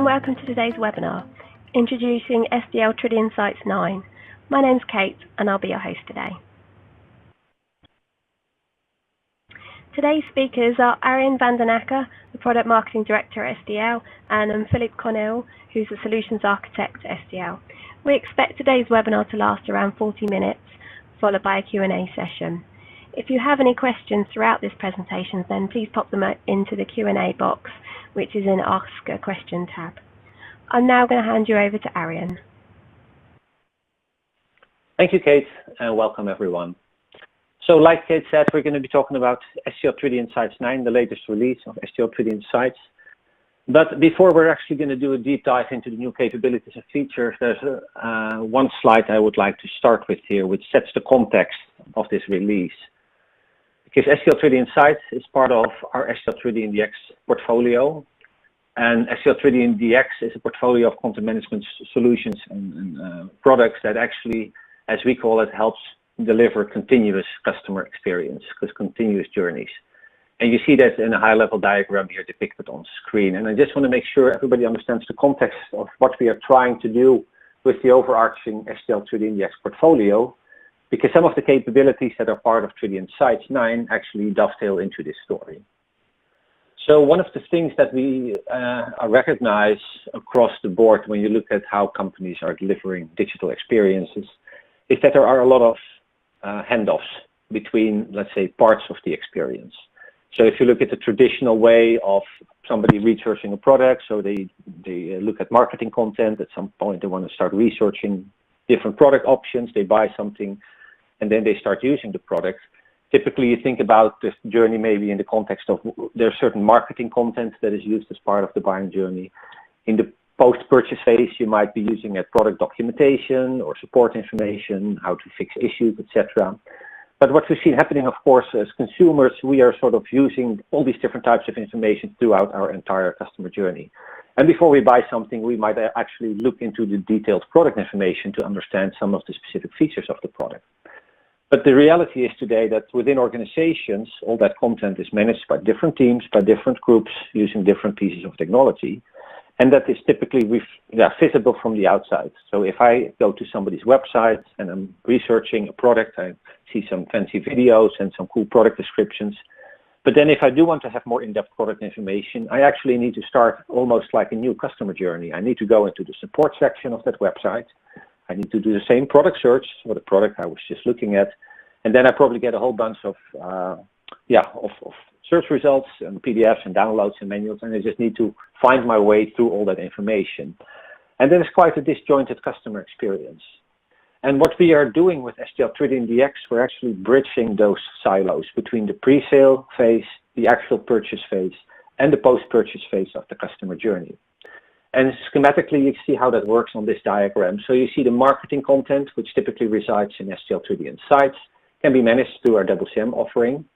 welcome to today's webinar, introducing SDL Tridion Sites 9. My name's Kate and I'll be your host today. Today's speakers are Arjen van den Akker, the Product Marketing Director at SDL, and Philippe Conil, who's the Solutions Architect at SDL. We expect today's webinar to last around 40 minutes, followed by a Q&A session. If you have any questions throughout this presentation, then please pop them into the Q&A box, which is in Ask a Question tab. I'm now going to hand you over to Arjen. Thank you, Kate, and welcome everyone. So like Kate said, we're going to be talking about SDL Tridion Sites 9, the latest release of SDL Tridion Sites. But before we're actually going to do a deep dive into the new capabilities and features, there's one slide I would like to start with here, which sets the context of this release. Because SDL Tridion Sites is part of our SDL Tridion DX portfolio. And SDL Tridion DX is a portfolio of content management solutions and products that actually, as we call it, helps deliver continuous customer experience, because continuous journeys. And you see that in a high-level diagram here depicted on screen. And I just want to make sure everybody understands the context of what we are trying to do with the overarching SDL Tridion DX portfolio, because some of the capabilities that are part of Tridion Sites 9 actually dovetail into this story. So one of the things that we recognize across the board when you look at how companies are delivering digital experiences is that there are a lot of handoffs between, let's say, parts of the experience. So if you look at the traditional way of somebody researching a product, so they look at marketing content, at some point they want to start researching different product options, they buy something, and then they start using the product. Typically, you think about this journey maybe in the context of there's certain marketing content that is used as part of the buying journey. In the post-purchase phase, you might be using product documentation or support information, how to fix issues, etc. But what we see happening, of course, as consumers, we are sort of using all these different types of information throughout our entire customer journey. And before we buy something, we might actually look into the detailed product information to understand some of the specific features of the product. But the reality is today that within organizations, all that content is managed by different teams, by different groups, using different pieces of technology. And that is typically visible from the outside. So if I go to somebody's website and I'm researching a product, I see some fancy videos and some cool product descriptions. But then if I do want to have more in-depth product information, I actually need to start almost like a new customer journey. I need to go into the support section of that website. I need to do the same product search for the product I was just looking at. And then I probably get a whole bunch of search results and PDFs and downloads and manuals, and I just need to find my way through all that information. And then it's quite a disjointed customer experience. And what we are doing with SDL Tridion DX, we're actually bridging those silos between the pre-sale phase, the actual purchase phase, and the post-purchase phase of the customer journey. And schematically, you see how that works on this diagram. So you see the marketing content, which typically resides in SDL Tridion Sites, can be managed through our WCM offering.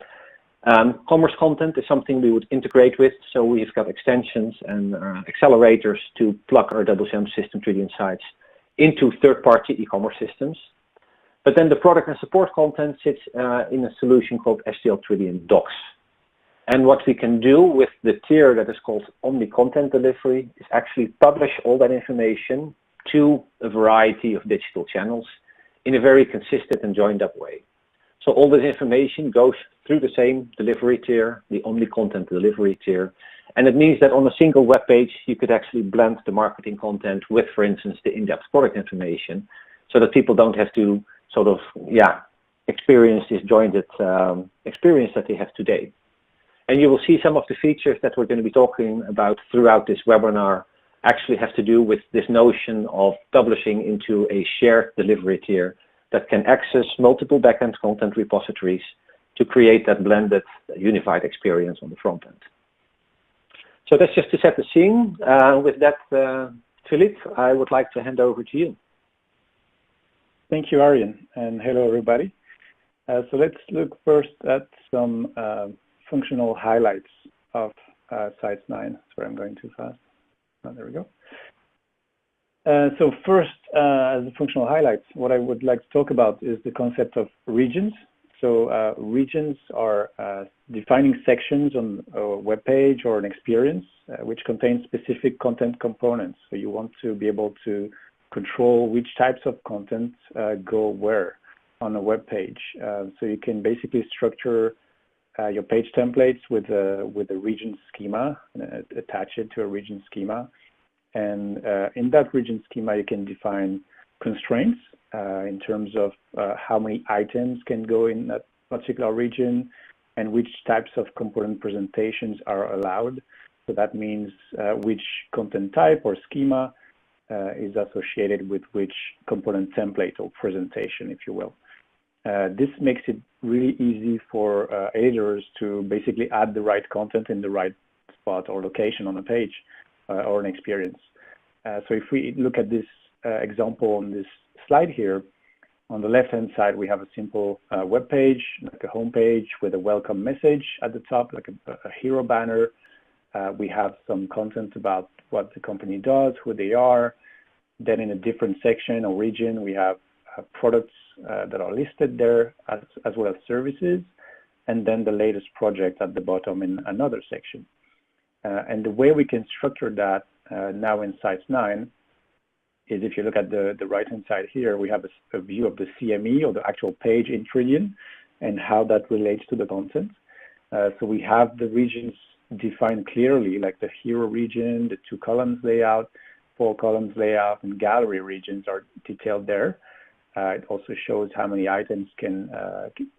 Commerce content is something we would integrate with, so we've got extensions and accelerators to plug our WCM system, Tridion Sites, into third-party e-commerce systems. But then the product and support content sits in a solution called SDL Tridion Docs. And what we can do with the tier that is called Omni-Content Delivery is actually publish all that information to a variety of digital channels in a very consistent and joined-up way. So all this information goes through the same delivery tier, the Omni-Content Delivery tier. And it means that on a single web page, you could actually blend the marketing content with, for instance, the in-depth product information, so that people don't have to sort of, experience this jointed experience that they have today. And you will see some of the features that we're going to be talking about throughout this webinar actually have to do with this notion of publishing into a shared delivery tier that can access multiple backend content repositories to create that blended, unified experience on the front end. So that's just to set the scene. With that, Philippe, I would like to hand over to you. Thank you, Arjen, and hello, everybody. So let's look first at some functional highlights of Sites 9. Sorry, I'm going too fast. Oh, there we go. So first, as the functional highlights, what I would like to talk about is the concept of regions. So regions are defining sections on a web page or an experience which contains specific content components. So you want to be able to control which types of content go where on a web page. So you can basically structure your page templates with a region schema, attach it to a region schema. And in that region schema, you can define constraints in terms of how many items can go in that particular region and which types of component presentations are allowed. So that means which content type or schema is associated with which component template or presentation, if you will. This makes it really easy for editors to basically add the right content in the right spot or location on a page or an experience. So if we look at this example on this slide here, on the left-hand side, we have a simple web page, like a home page with a welcome message at the top, like a hero banner. We have some content about what the company does, who they are. Then in a different section or region, we have products that are listed there, as well as services, and then the latest project at the bottom in another section. And the way we can structure that now in Sites 9 is, if you look at the right-hand side here, we have a view of the CME, or the actual page in Tridion, and how that relates to the content. So we have the regions defined clearly, like the hero region, the 2 columns layout, 4 columns layout, and gallery regions are detailed there. It also shows how many items can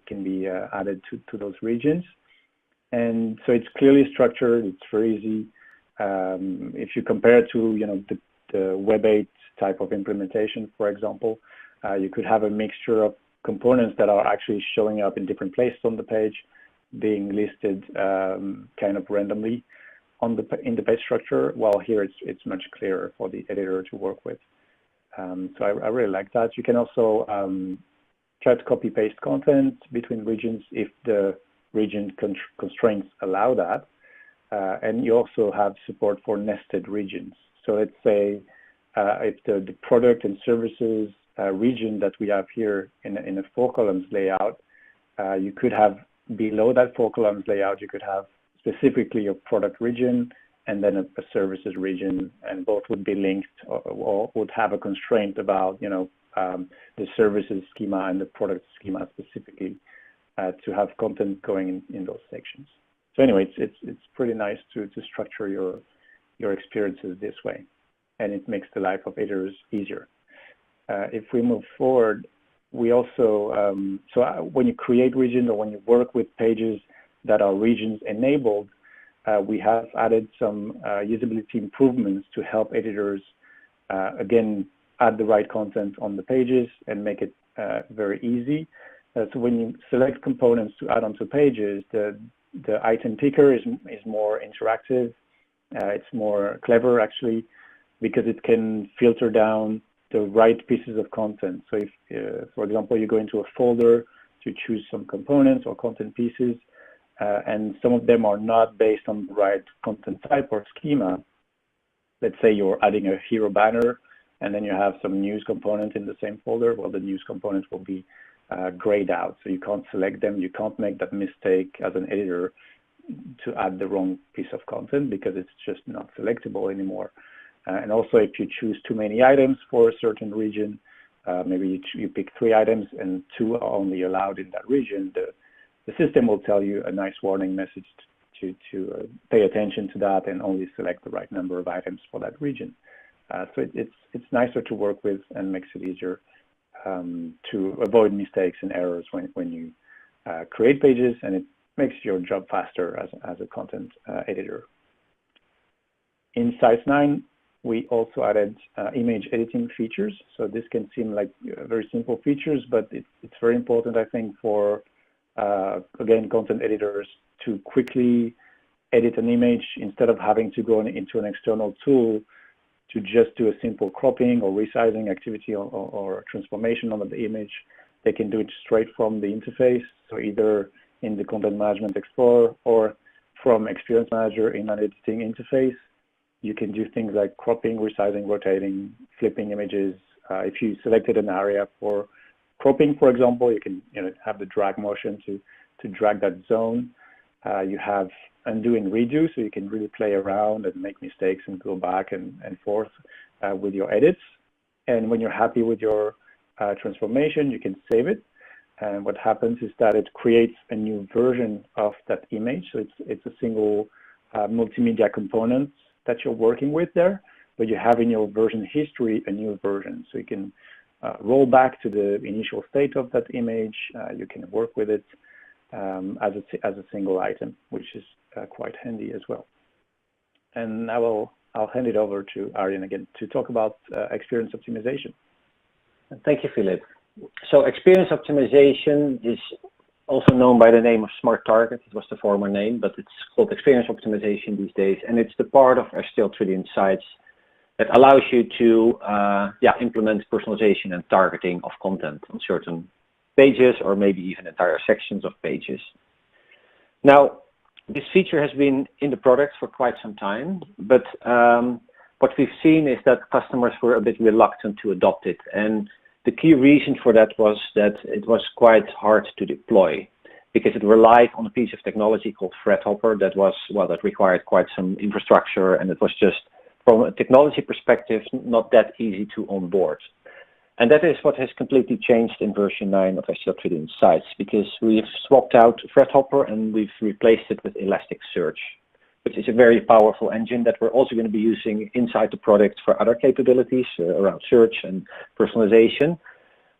be added to those regions. And so it's clearly structured, it's very easy. If you compare it to the Web 8 type of implementation, for example, you could have a mixture of components that are actually showing up in different places on the page, being listed kind of randomly in the page structure, while here it's much clearer for the editor to work with. So I really like that. You can also try to copy-paste content between regions if the region constraints allow that. And you also have support for nested regions. So let's say if the product and services region that we have here in a 4 columns layout, you could have below that 4 columns layout, you could have specifically a product region and then a services region, and both would be linked or would have a constraint about the services schema and the product schema specifically to have content going in those sections. So anyway, it's pretty nice to structure your experiences this way, and it makes the life of editors easier. If we move forward, we also, when you create regions or when you work with pages that are regions enabled, we have added some usability improvements to help editors, again, add the right content on the pages and make it very easy. So when you select components to add onto pages, the item picker is more interactive. It's more clever, actually, because it can filter down the right pieces of content. So if, for example, you go into a folder to choose some components or content pieces, and some of them are not based on the right content type or schema. Let's say you're adding a hero banner, and then you have some news component in the same folder. Well, the news component will be grayed out, so you can't select them. You can't make that mistake as an editor to add the wrong piece of content because it's just not selectable anymore. And also, if you choose too many items for a certain region, maybe you pick 3 items and 2 are only allowed in that region, the system will tell you a nice warning message to pay attention to that and only select the right number of items for that region. So it's nicer to work with and makes it easier to avoid mistakes and errors when you create pages, and it makes your job faster as a content editor. In Sites 9, we also added image editing features. So this can seem like very simple features, but it's very important, I think, for again, content editors to quickly edit an image instead of having to go into an external tool to just do a simple cropping or resizing activity or transformation on the image. They can do it straight from the interface, so either in the Content Management Explorer or from Experience Manager in an editing interface. You can do things like cropping, resizing, rotating, flipping images. If you selected an area for cropping, for example, you can have the drag motion to drag that zone. You have undo and redo, so you can really play around and make mistakes and go back and forth with your edits. And when you're happy with your transformation, you can save it. And what happens is that it creates a new version of that image. So it's a single multimedia component that you're working with there, but you have in your version history a new version. So you can roll back to the initial state of that image. You can work with it as a single item, which is quite handy as well. And now I'll hand it over to Arjen again to talk about experience optimization. Thank you, Philippe. So experience optimization is also known by the name of Smart Target. It was the former name, but it's called experience optimization these days. And it's the part of SDL Tridion Sites that allows you to implement personalization and targeting of content on certain pages or maybe even entire sections of pages. Now, this feature has been in the product for quite some time, but what we've seen is that customers were a bit reluctant to adopt it. And the key reason for that was that it was quite hard to deploy because it relied on a piece of technology called Threadhopper that required quite some infrastructure, and it was just, from a technology perspective, not that easy to onboard. And that is what has completely changed in version 9 of SDL Tridion Sites, because we've swapped out Threadhopper and we've replaced it with Elasticsearch, which is a very powerful engine that we're also going to be using inside the product for other capabilities around search and personalization.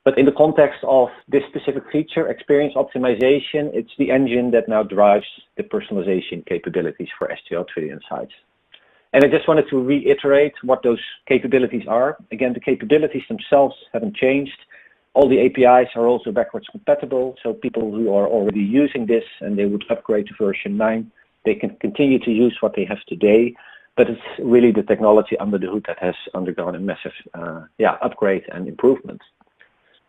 But in the context of this specific feature, experience optimization, it's the engine that now drives the personalization capabilities for SDL Tridion Sites. And I just wanted to reiterate what those capabilities are. Again, the capabilities themselves haven't changed. All the APIs are also backwards compatible. So people who are already using this and they would upgrade to version 9, they can continue to use what they have today. But it's really the technology under the hood that has undergone a massive upgrade and improvement.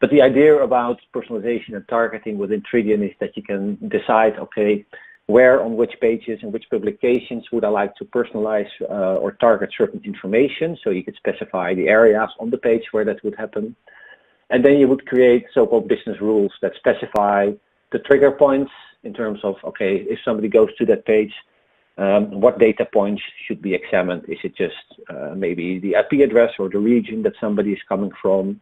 But the idea about personalization and targeting within Tridion is that you can decide, okay, where on which pages and which publications would I like to personalize or target certain information. So you could specify the areas on the page where that would happen. And then you would create so-called business rules that specify the trigger points in terms of, okay, if somebody goes to that page, what data points should be examined? Is it just maybe the IP address or the region that somebody is coming from?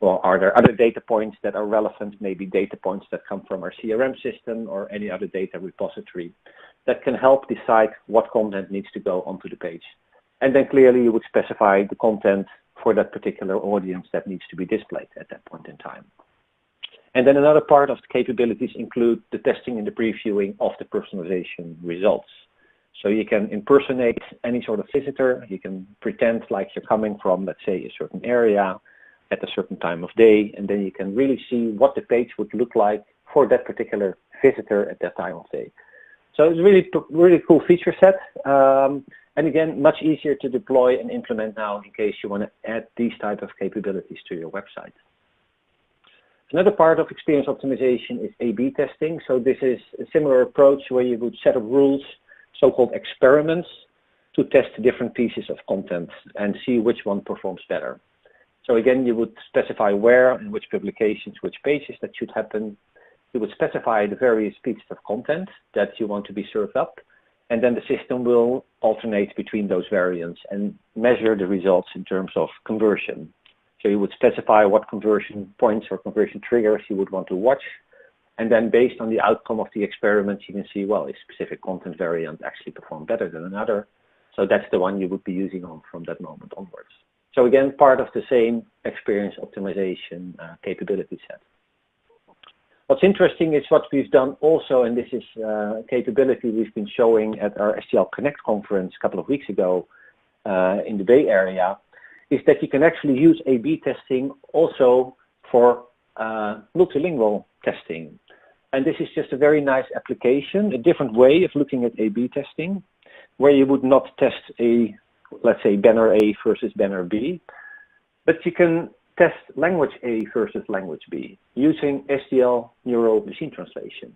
Or are there other data points that are relevant, maybe data points that come from our CRM system or any other data repository that can help decide what content needs to go onto the page? And then clearly you would specify the content for that particular audience that needs to be displayed at that point in time. And then another part of the capabilities include the testing and the previewing of the personalization results. So you can impersonate any sort of visitor. You can pretend like you're coming from, let's say, a certain area at a certain time of day, and then you can really see what the page would look like for that particular visitor at that time of day. So it's really cool feature set, and again, much easier to deploy and implement now in case you want to add these type of capabilities to your website. Another part of experience optimization is A/B testing. So this is a similar approach where you would set up rules, so-called experiments, to test different pieces of content and see which one performs better. So again, you would specify where and which publications, which pages that should happen. You would specify the various pieces of content that you want to be served up. And then the system will alternate between those variants and measure the results in terms of conversion. So you would specify what conversion points or conversion triggers you would want to watch. And then based on the outcome of the experiment, you can see, well, a specific content variant actually performed better than another. So that's the one you would be using on from that moment onwards. So again, part of the same experience optimization capability set. What's interesting is what we've done also, and this is a capability we've been showing at our SDL Connect conference a couple of weeks ago in the Bay Area, is that you can actually use A/B testing also for multilingual testing. And this is just a very nice application, a different way of looking at A/B testing, where you would not test a, let's say, banner A versus banner B, but you can test language A versus language B using SDL Neural Machine Translation.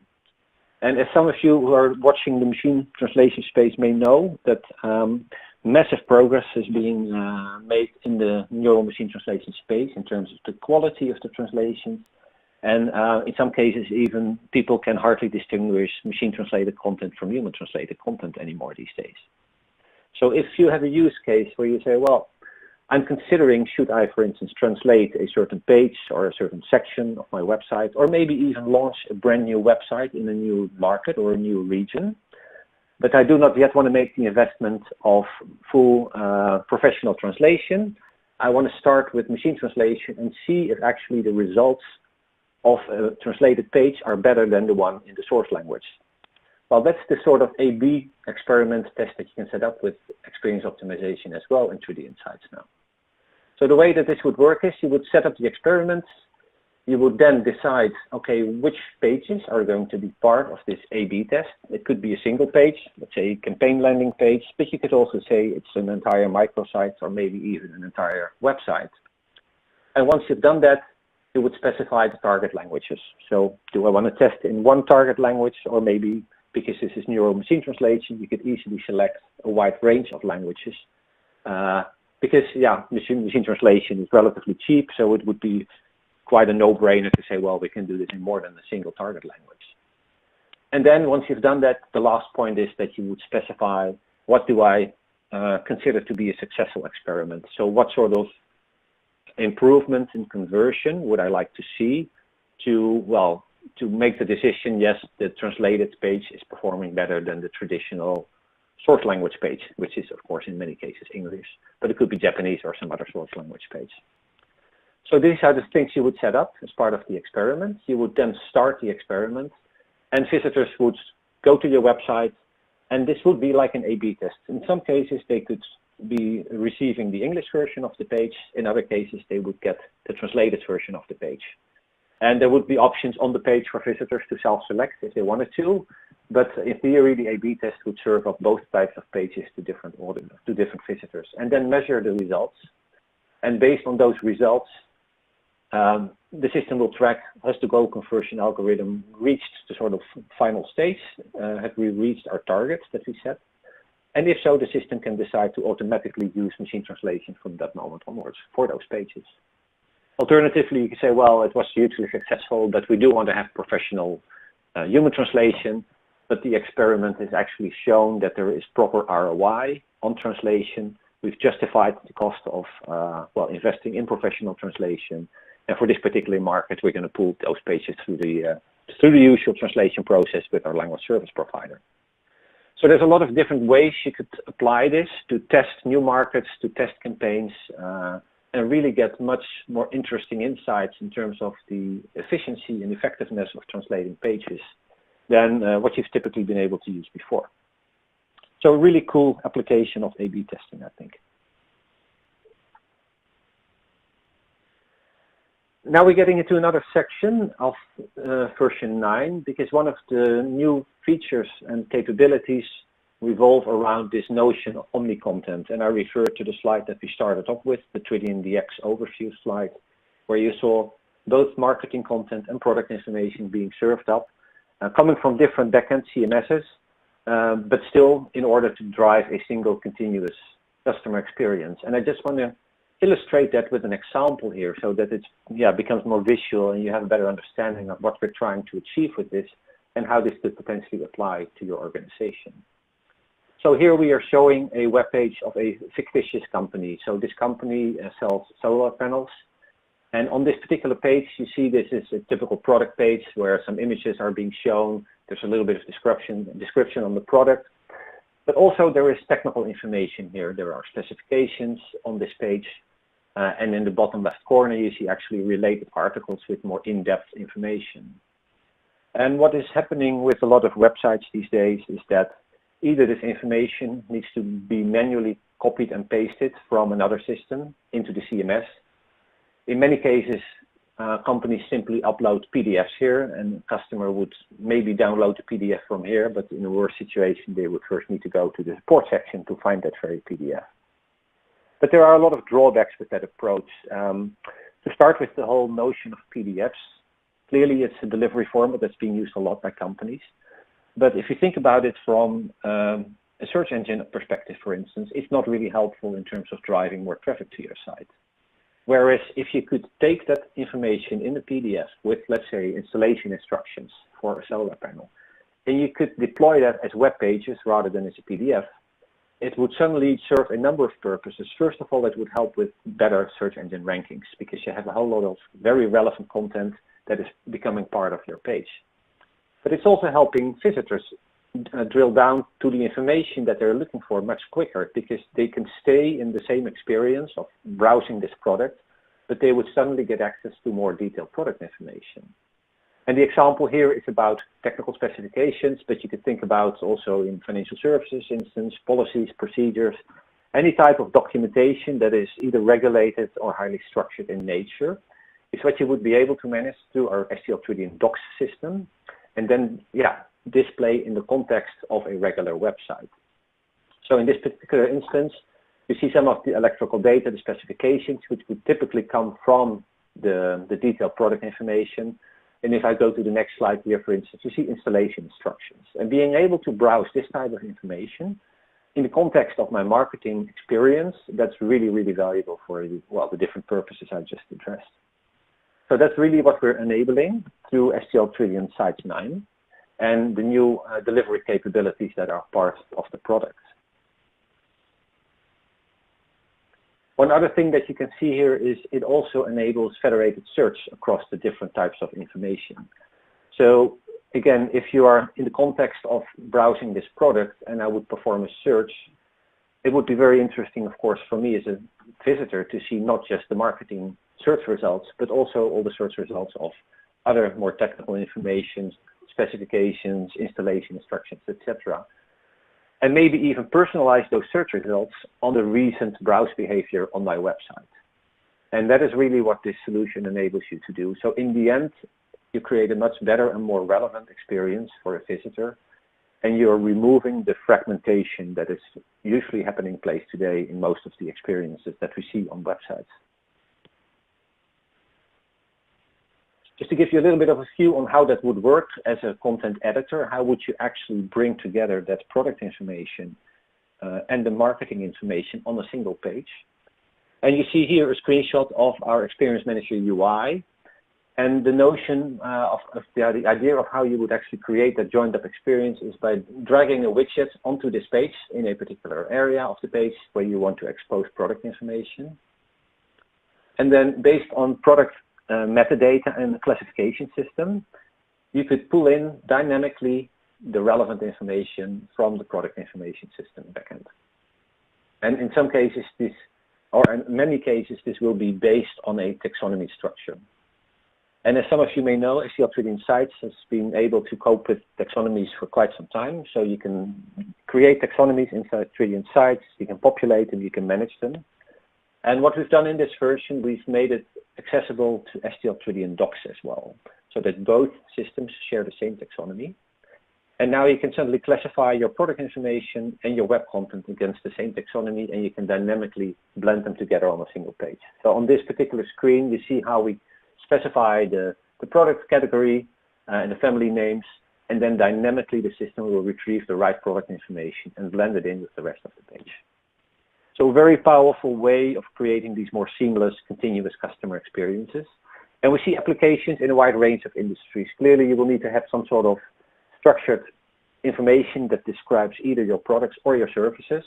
And as some of you who are watching the machine translation space may know, that massive progress is being made in the neural machine translation space in terms of the quality of the translations And in some cases, even people can hardly distinguish machine translated content from human translated content anymore these days. So if you have a use case where you say, well, I'm considering, should I, for instance, translate a certain page or a certain section of my website, or maybe even launch a brand new website in a new market or a new region, but I do not yet want to make the investment of full professional translation. I want to start with machine translation and see if actually the results of a translated page are better than the one in the source language. Well, that's the sort of A/B experiment test that you can set up with experience optimization as well in Tridion Sites now. So the way that this would work is you would set up the experiments. You would then decide, okay, which pages are going to be part of this A/B test. It could be a single page, let's say a campaign landing page, but you could also say it's an entire microsite or maybe even an entire website. And once you've done that, you would specify the target languages. So do I want to test in one target language, or maybe because this is neural machine translation, you could easily select a wide range of languages. Because yeah, machine translation is relatively cheap, so it would be quite a no-brainer to say, well, we can do this in more than a single target language. And then once you've done that, the last point is that you would specify, what do I consider to be a successful experiment? So what sort of improvement in conversion would I like to see to, well, to make the decision, yes, the translated page is performing better than the traditional source language page, which is, of course, in many cases English, but it could be Japanese or some other source language page. So these are the things you would set up as part of the experiment. You would then start the experiment, and visitors would go to your website, and this would be like an A/B test. In some cases, they could be receiving the English version of the page. In other cases, they would get the translated version of the page. And there would be options on the page for visitors to self-select if they wanted to. But in theory, the A/B test would serve up both types of pages to different visitors, and then measure the results. And based on those results, the system will track, has the goal conversion algorithm reached the sort of final stage? Have we reached our targets that we set? And if so, the system can decide to automatically use machine translation from that moment onwards for those pages. Alternatively, you can say, well, it was hugely successful, but we do want to have professional human translation, but the experiment has actually shown that there is proper ROI on translation. We've justified the cost of well, investing in professional translation. And for this particular market, we're going to pull those pages through the usual translation process with our language service provider. So there's a lot of different ways you could apply this to test new markets, to test campaigns, and really get much more interesting insights in terms of the efficiency and effectiveness of translating pages than what you've typically been able to use before. So a really cool application of A/B testing, I think. Now we're getting into another section of version 9, because one of the new features and capabilities revolve around this notion of omni-content. And I refer to the slide that we started off with, the Tridion DX overview slide, where you saw both marketing content and product information being served up, coming from different backend CMSs, but still in order to drive a single continuous customer experience. And I just want to illustrate that with an example here so that it becomes more visual and you have a better understanding of what we're trying to achieve with this and how this could potentially apply to your organization. So here we are showing a web page of a fictitious company. So this company sells solar panels. And on this particular page, you see this is a typical product page where some images are being shown. There's a little bit of description on the product. But also there is technical information here. There are specifications on this page. And in the bottom left corner, you see actually related articles with more in-depth information. And what is happening with a lot of websites these days is that either this information needs to be manually copied and pasted from another system into the CMS. In many cases, companies simply upload PDFs here, and the customer would maybe download the PDF from here, but in a worse situation, they would first need to go to the support section to find that very PDF. But there are a lot of drawbacks with that approach. To start with the whole notion of PDFs, clearly it's a delivery format that's being used a lot by companies. But if you think about it from a search engine perspective, for instance, it's not really helpful in terms of driving more traffic to your site. Whereas if you could take that information in the PDF with, let's say, installation instructions for a solar panel, and you could deploy that as web pages rather than as a PDF, it would suddenly serve a number of purposes. First of all, it would help with better search engine rankings because you have a whole lot of very relevant content that is becoming part of your page. But it's also helping visitors drill down to the information that they're looking for much quicker because they can stay in the same experience of browsing this product, but they would suddenly get access to more detailed product information. And the example here is about technical specifications, but you could think about also in financial services instance, policies, procedures, any type of documentation that is either regulated or highly structured in nature is what you would be able to manage through our SDL Tridion Docs system, and then, display in the context of a regular website. So in this particular instance, you see some of the electrical data, the specifications, which would typically come from the detailed product information. And if I go to the next slide here, for instance, you see installation instructions. And being able to browse this type of information in the context of my marketing experience, that's really, really valuable for the different purposes I just addressed. So that's really what we're enabling through SDL Tridion Sites 9 and the new delivery capabilities that are part of the product. One other thing that you can see here is it also enables federated search across the different types of information. So again, if you are in the context of browsing this product and I would perform a search, it would be very interesting, of course, for me as a visitor to see not just the marketing search results, but also all the search results of other more technical information, specifications, installation instructions, etc. And maybe even personalize those search results on the recent browse behavior on my website. And that is really what this solution enables you to do. So in the end, you create a much better and more relevant experience for a visitor, and you're removing the fragmentation that is usually happening place today in most of the experiences that we see on websites. Just to give you a little bit of a view on how that would work as a content editor, how would you actually bring together that product information and the marketing information on a single page. And you see here a screenshot of our Experience Manager UI. And the notion of the idea of how you would actually create that joined up experience is by dragging a widget onto this page in a particular area of the page where you want to expose product information. And then based on product metadata and the classification system, you could pull in dynamically the relevant information from the product information system backend. And in some cases, or in many cases, this will be based on a taxonomy structure. And as some of you may know, SDL Tridion Sites has been able to cope with taxonomies for quite some time. So you can create taxonomies inside Tridion Sites, you can populate them, you can manage them. And what we've done in this version, we've made it accessible to SDL Tridion Docs as well, so that both systems share the same taxonomy. And now you can simply classify your product information and your web content against the same taxonomy, and you can dynamically blend them together on a single page. So on this particular screen, you see how we specify the product category and the family names, and then dynamically the system will retrieve the right product information and blend it in with the rest of the page. So a very powerful way of creating these more seamless, continuous customer experiences. And we see applications in a wide range of industries. Clearly, you will need to have some sort of structured information that describes either your products or your services.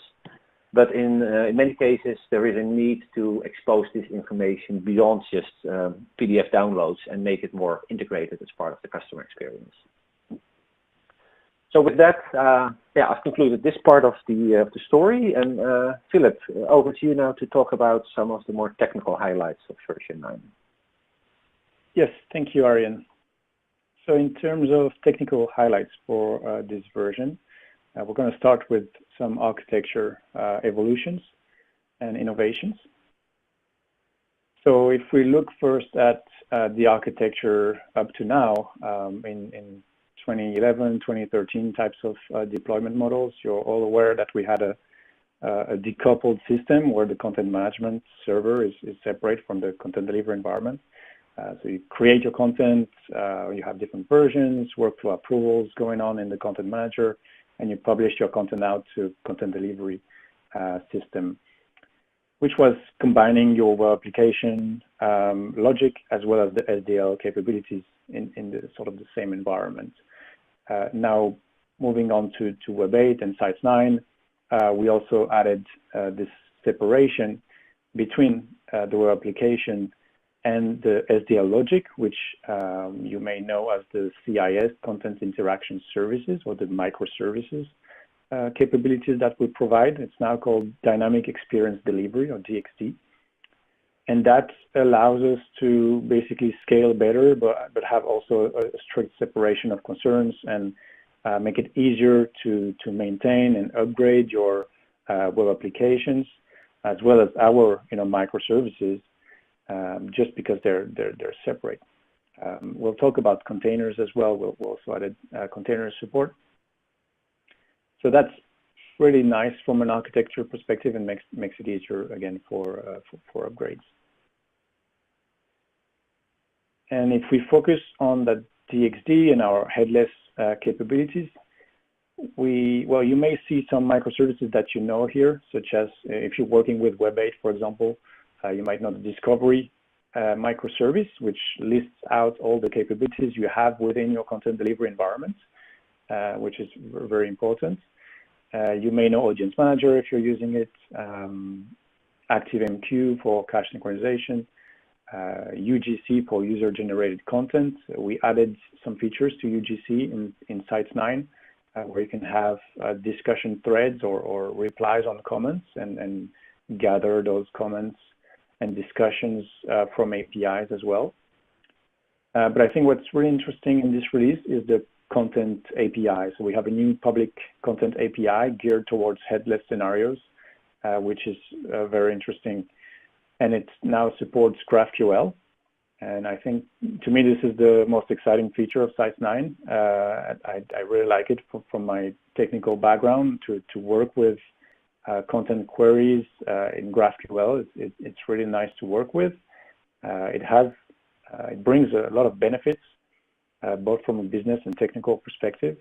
But in many cases, there is a need to expose this information beyond just PDF downloads and make it more integrated as part of the customer experience. So with that, I've concluded this part of the story. And Philippe, over to you now to talk about some of the more technical highlights of version 9. Yes, thank you, Arjen. So in terms of technical highlights for this version, we're going to start with some architecture evolutions and innovations. So if we look first at the architecture up to now, in 2011, 2013 types of deployment models, you're all aware that we had a decoupled system where the content management server is separate from the content delivery environment. So you create your content, you have different versions, workflow approvals going on in the content manager, and you publish your content out to content delivery system. which was combining your web application logic as well as the SDL capabilities in the sort of the same environment. Now, moving on to Web 8 and Sites 9, we also added this separation between the web application and the SDL logic, which you may know as the CIS, Content Interaction Services, or the microservices capabilities that we provide. It's now called Dynamic Experience Delivery, or DXD. And that allows us to basically scale better, but have also a strict separation of concerns and make it easier to maintain and upgrade your web applications, as well as our microservices, just because they're separate. We'll talk about containers as well. We'll also added container support. So that's really nice from an architecture perspective and makes it easier again for upgrades. And if we focus on the DXD and our headless capabilities, you may see some microservices that you know here, such as if you're working with Web 8, for example, you might know the discovery microservice, which lists out all the capabilities you have within your content delivery environment, which is very important. You may know Audience Manager if you're using it, ActiveMQ for cache synchronization, UGC for user-generated content. We added some features to UGC in Sites 9, where you can have discussion threads or replies on comments and gather those comments and discussions from APIs as well. But I think what's really interesting in this release is the content API. So we have a new public content API geared towards headless scenarios, which is very interesting. And it now supports GraphQL. And I think, to me, this is the most exciting feature of Sites 9. I really like it from my technical background to work with content queries in GraphQL. It's really nice to work with. It brings a lot of benefits, both from a business and technical perspective.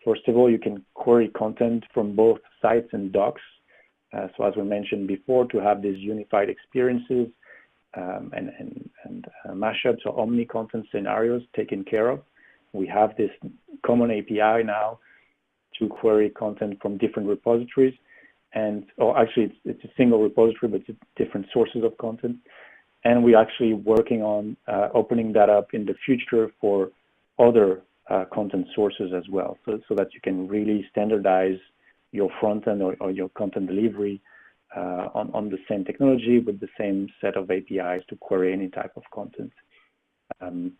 First of all, you can query content from both sites and docs. So as we mentioned before, to have these unified experiences and mashups or omni-content scenarios taken care of. We have this common API now to query content from different repositories. Or actually, it's a single repository, but it's different sources of content. And we're actually working on opening that up in the future for other content sources as well, so that you can really standardize your front end or your content delivery on the same technology with the same set of APIs to query any type of content. And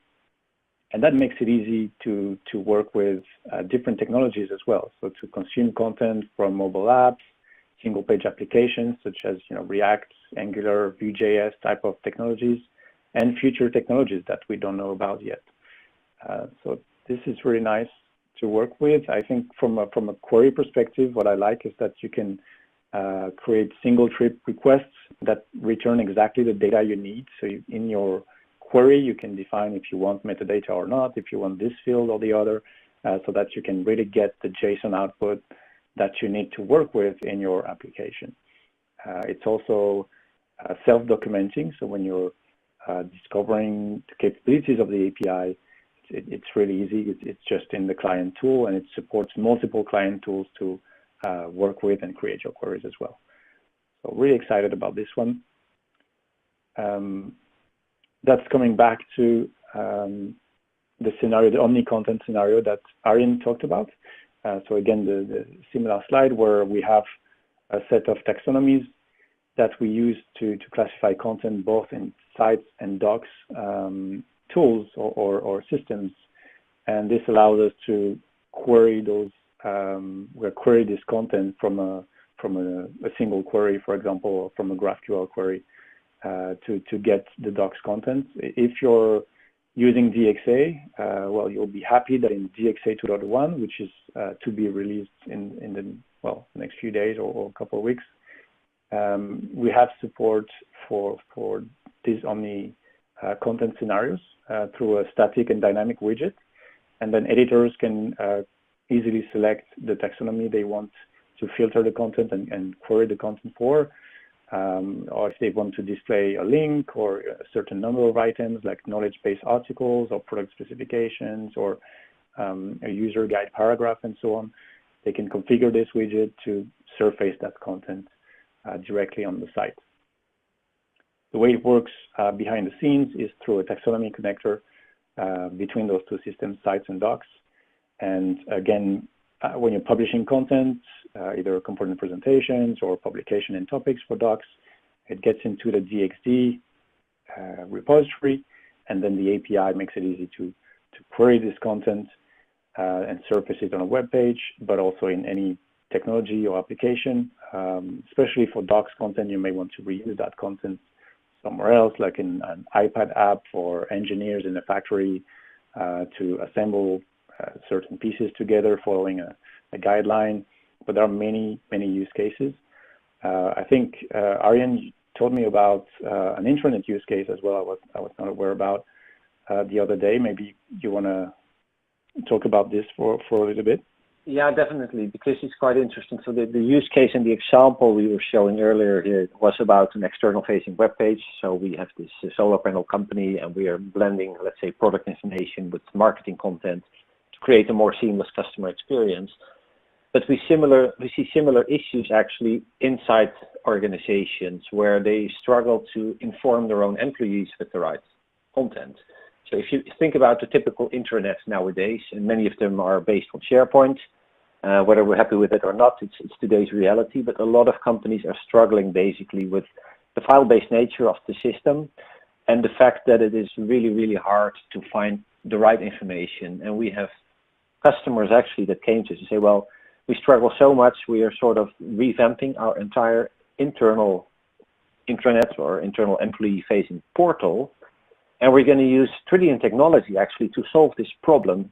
that makes it easy to work with different technologies as well. So to consume content from mobile apps, single-page applications such as React, Angular, Vue.js type of technologies, and future technologies that we don't know about yet. So this is really nice to work with. I think from a query perspective, what I like is that you can create single-trip requests that return exactly the data you need. So in your query, you can define if you want metadata or not, if you want this field or the other, so that you can really get the JSON output that you need to work with in your application. It's also self-documenting, so when you're discovering the capabilities of the API, it's really easy. It's just in the client tool, and it supports multiple client tools to work with and create your queries as well. So really excited about this one. That's coming back to the scenario, the omni-content scenario that Arjen talked about. So again, the similar slide where we have a set of taxonomies that we use to classify content both in sites and docs tools or systems. And this allows us to query those, query this content from a single query, for example, or from a GraphQL query to get the docs content. If you're using DXA, well, you'll be happy that in DXA 2.1, which is to be released in the next few days or a couple of weeks, we have support for these omni content scenarios through a static and dynamic widget, and then editors can easily select the taxonomy they want to filter the content and query the content for. or if they want to display a link or a certain number of items like knowledge-based articles or product specifications or a user guide paragraph and so on, they can configure this widget to surface that content directly on the site. The way it works behind the scenes is through a taxonomy connector between those two systems, sites and docs. And again, when you're publishing content, either component presentations or publication and topics for docs, it gets into the DXD repository, and then the API makes it easy to query this content and surface it on a web page, but also in any technology or application. Especially for docs content, you may want to reuse that content somewhere else, like in an iPad app for engineers in a factory to assemble certain pieces together following a guideline. But there are many use cases. I think Arjen told me about an intranet use case as well. I was not aware about the other day. Maybe you want to talk about this for a little bit. Yeah, definitely, because it's quite interesting. So the use case and the example we were showing earlier here was about an external-facing web page. So we have this solar panel company, and we are blending, let's say, product information with marketing content to create a more seamless customer experience. But we see similar issues actually inside organizations where they struggle to inform their own employees with the right content. So if you think about the typical intranet nowadays, and many of them are based on SharePoint, whether we're happy with it or not, it's today's reality. But a lot of companies are struggling basically with the file-based nature of the system and the fact that it is really hard to find the right information. And we have customers actually that came to us and say, well, we struggle so much, we are sort of revamping our entire internal intranet or internal employee-facing portal, and we're going to use Tridion technology actually to solve this problem.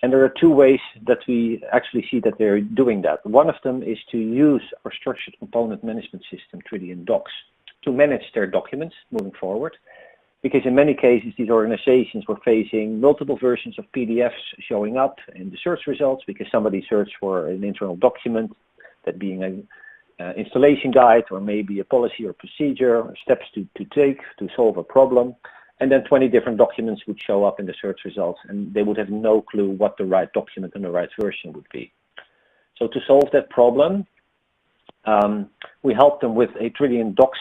And there are two ways that we actually see that they're doing that. One of them is to use our structured component management system, Tridion Docs, to manage their documents moving forward. Because in many cases, these organizations were facing multiple versions of PDFs showing up in the search results because somebody searched for an internal document, that being an installation guide or maybe a policy or procedure or steps to take to solve a problem. And then 20 different documents would show up in the search results, and they would have no clue what the right document and the right version would be. So to solve that problem, we helped them with a Tridion Docs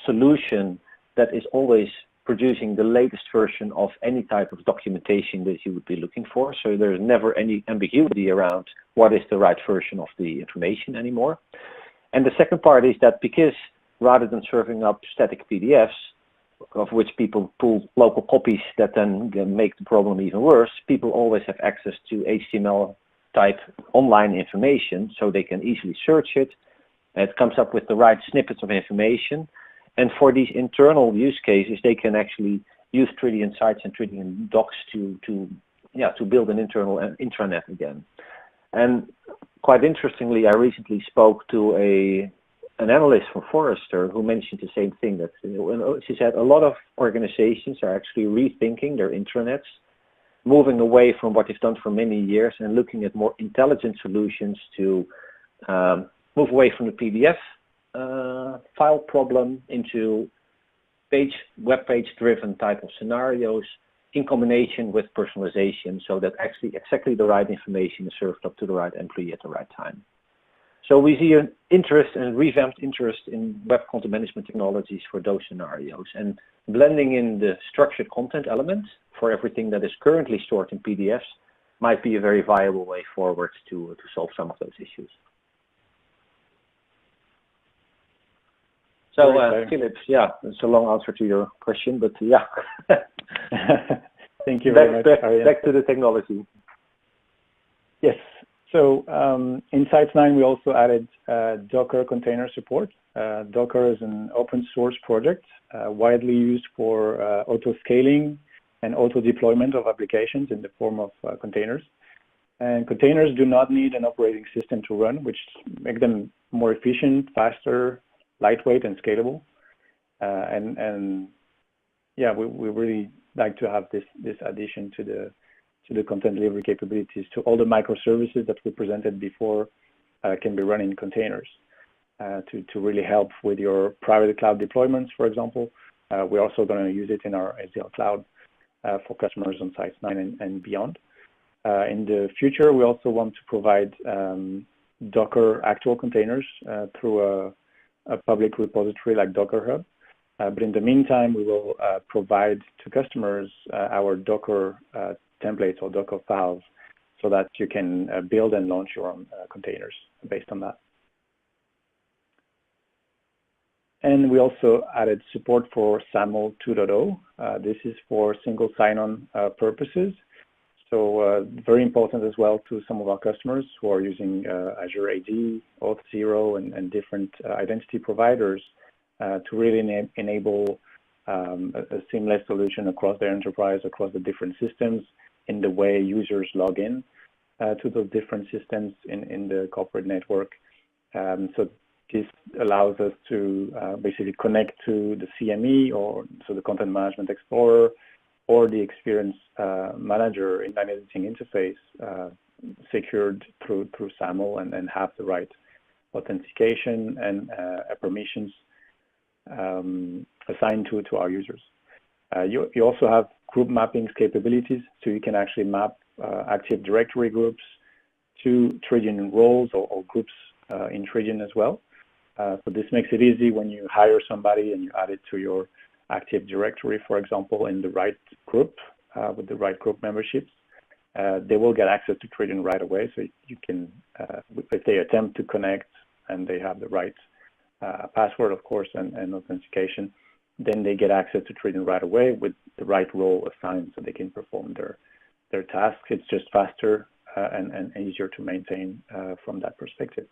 solution that is always producing the latest version of any type of documentation that you would be looking for. So there's never any ambiguity around what is the right version of the information anymore. And the second part is that because rather than serving up static PDFs, of which people pull local copies that then make the problem even worse, people always have access to HTML type online information, so they can easily search it. It comes up with the right snippets of information. And for these internal use cases, they can actually use Tridion Sites and Tridion Docs to build an internal intranet again. And quite interestingly, I recently spoke to an analyst from Forrester who mentioned the same thing. That she said a lot of organizations are actually rethinking their intranets, moving away from what they've done for many years and looking at more intelligent solutions to move away from the PDF file problem into web page driven type of scenarios in combination with personalization, so that actually exactly the right information is served up to the right employee at the right time. So we see an interest and revamped interest in web content management technologies for those scenarios, and blending in the structured content element for everything that is currently stored in PDFs might be a very viable way forward to solve some of those issues. So, Philippe, yeah, it's a long answer to your question, but yeah. Thank you very much, Arjen. Back to the technology. Yes. So in Sites 9, we also added Docker container support. Docker is an open source project widely used for auto-scaling and auto-deployment of applications in the form of containers. And containers do not need an operating system to run, which make them more efficient, faster, lightweight, and scalable. And yeah, we really like to have this addition to the content delivery capabilities, to all the microservices that we presented before can be run in containers. to really help with your private cloud deployments, for example. We're also going to use it in our SDL cloud for customers on Sites 9 and beyond. In the future, we also want to provide Docker actual containers through a public repository like Docker Hub. But in the meantime, we will provide to customers our Docker templates or Docker files so that you can build and launch your own containers based on that. And we also added support for SAML 2.0. This is for single sign-on purposes. So very important as well to some of our customers who are using Azure AD, Auth0, and different identity providers to really enable a seamless solution across their enterprise, across the different systems, in the way users log in to those different systems in the corporate network. So this allows us to basically connect to the CME, or so the Content Management Explorer, or the Experience Manager in line editing interface secured through SAML, and then have the right authentication and permissions assigned to our users. You also have group mappings capabilities, so you can actually map Active Directory groups to Tridion roles or groups in Tridion as well. So this makes it easy when you hire somebody and you add it to your Active Directory, for example, in the right group with the right group memberships. They will get access to Tridion right away. So you can, if they attempt to connect and they have the right password, of course, and authentication, then they get access to Tridion right away with the right role assigned, so they can perform their tasks. It's just faster and easier to maintain from that perspective.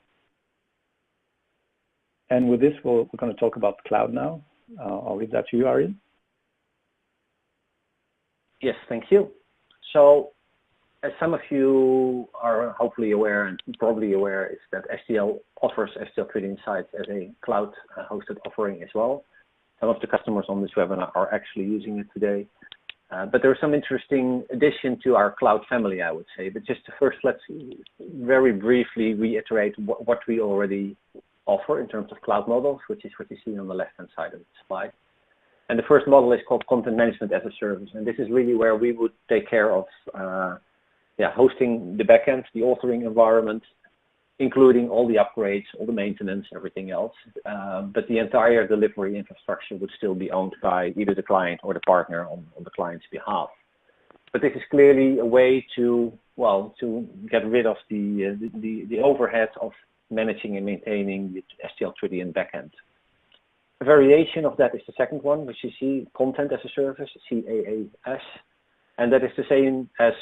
And with this, we're going to talk about cloud now. I'll leave that to you, Arjen. Yes, thank you. So, as some of you are hopefully aware and probably aware, is that SDL offers SDL Tridion Sites as a cloud-hosted offering as well. Some of the customers on this webinar are actually using it today. But there's some interesting addition to our cloud family, I would say. But just first, let's very briefly reiterate what we already offer in terms of cloud models, which is what you see on the left-hand side of the slide. And the first model is called Content Management as a Service. And this is really where we would take care of hosting the backend, the authoring environment, including all the upgrades, all the maintenance, everything else. But the entire delivery infrastructure would still be owned by either the client or the partner on the client's behalf. But this is clearly a way to get rid of the overhead of managing and maintaining the SDL Tridion backend. A variation of that is the second one, which you see, Content as a Service, CAAS, and that is the same as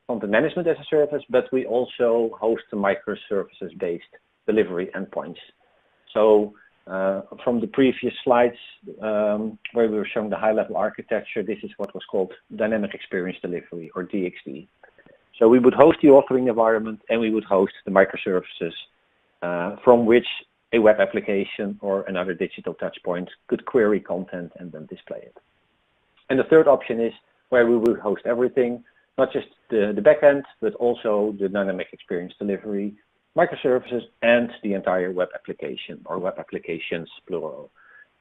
Content Management as a Service, but we also host the microservices-based delivery endpoints. So from the previous slides where we were showing the high-level architecture, this is what was called Dynamic Experience Delivery, or DXD. So we would host the authoring environment, and we would host the microservices from which a web application or another digital touchpoint could query content and then display it. And the third option is where we would host everything, not just the backend, but also the dynamic experience delivery, microservices, and the entire web application, or web applications, plural.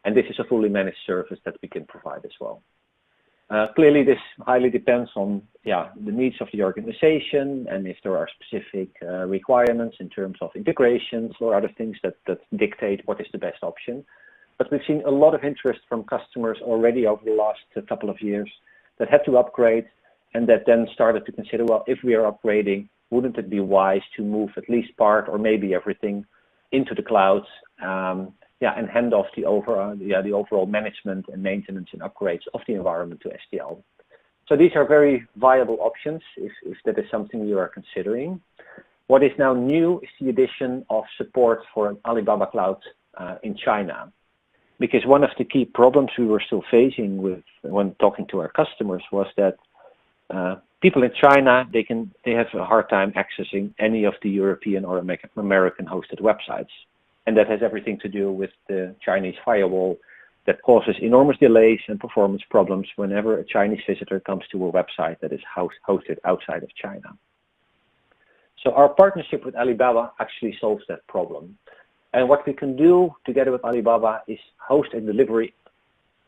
And this is a fully managed service that we can provide as well. Clearly, this highly depends on the needs of the organization, and if there are specific requirements in terms of integrations or other things that dictate what is the best option. But we've seen a lot of interest from customers already over the last couple of years that had to upgrade, and that then started to consider, well, if we are upgrading, wouldn't it be wise to move at least part or maybe everything into the clouds, and hand off the overall management and maintenance and upgrades of the environment to SDL. So these are very viable options if that is something you are considering. What is now new is the addition of support for Alibaba Cloud in China. Because one of the key problems we were still facing when talking to our customers was that people in China, they have a hard time accessing any of the European or American hosted websites. And that has everything to do with the Chinese firewall that causes enormous delays and performance problems whenever a Chinese visitor comes to a website that is hosted outside of China. So our partnership with Alibaba actually solves that problem. And what we can do together with Alibaba is host a delivery